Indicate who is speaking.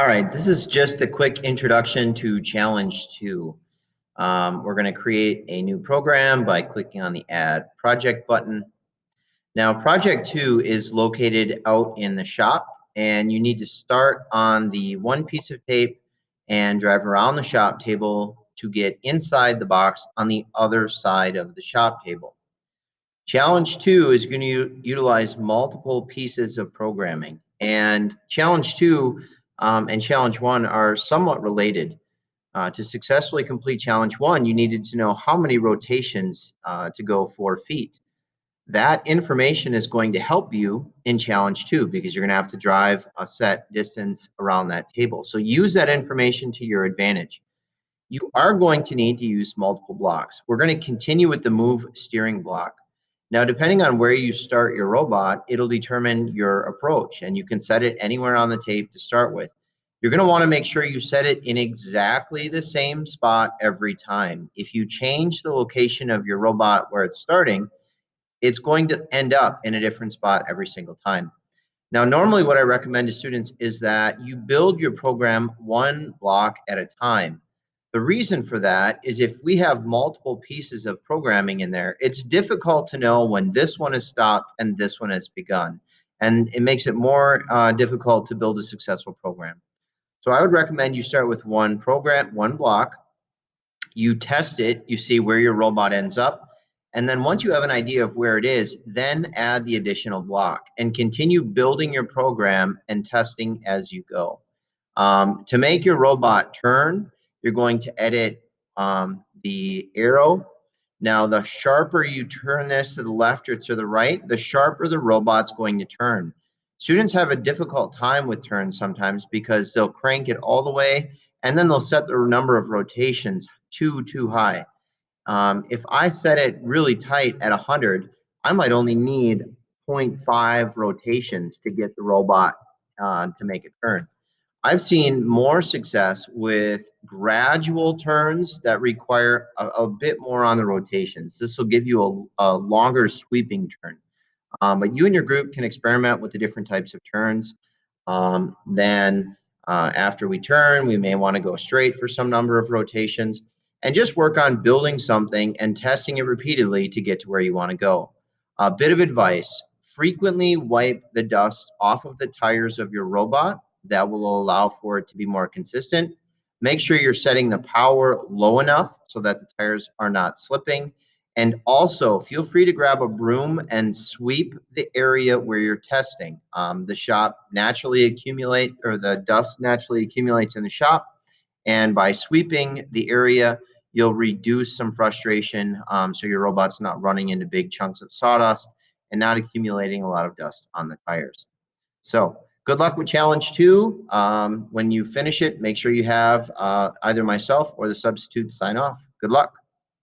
Speaker 1: All right, this is just a quick introduction to Challenge 2. We're going to create a new program by clicking on the Add Project button. Now, Project 2 is located out in the shop, and you need to start on the one piece of tape and drive around the shop table to get inside the box on the other side of the shop table. Challenge 2 is going to utilize multiple pieces of programming, and Challenge 2 and Challenge 1 are somewhat related. To successfully complete Challenge 1, you needed to know how many rotations to go 4 feet. That information is going to help you in Challenge 2 because you're going to have to drive a set distance around that table. So use that information to your advantage. You are going to need to use multiple blocks. We're going to continue with the move steering block. Now, depending on where you start your robot, it'll determine your approach, and you can set it anywhere on the tape to start with. You're going to want to make sure you set it in exactly the same spot every time. If you change the location of your robot where it's starting, it's going to end up in a different spot every single time. Now, normally what I recommend to students is that you build your program one block at a time. The reason for that is if we have multiple pieces of programming in there, it's difficult to know when this one has stopped and this one has begun. And it makes it more difficult to build a successful program. So I would recommend you start with one program, one block. You test it, you see where your robot ends up. And then once you have an idea of where it is, then add the additional block and continue building your program and testing as you go. To make your robot turn, you're going to edit the arrow. Now, the sharper you turn this to the left or to the right, the sharper the robot's going to turn. Students have a difficult time with turns sometimes because they'll crank it all the way and then they'll set the number of rotations too high. If I set it really tight at 100, I might only need 0.5 rotations to get the robot to make a turn. I've seen more success with gradual turns that require a bit more on the rotations. This will give you a longer sweeping turn. But you and your group can experiment with the different types of turns. Then after we turn, we may want to go straight for some number of rotations and just work on building something and testing it repeatedly to get to where you want to go. A bit of advice, frequently wipe the dust off of the tires of your robot. That will allow for it to be more consistent. Make sure you're setting the power low enough so that the tires are not slipping. And also feel free to grab a broom and sweep the area where you're testing. The shop naturally accumulate, or the dust naturally accumulates in the shop. And by sweeping the area, you'll reduce some frustration so your robot's not running into big chunks of sawdust and not accumulating a lot of dust on the tires. So good luck with Challenge 2. When you finish it, make sure you have either myself or the substitute sign off. Good luck.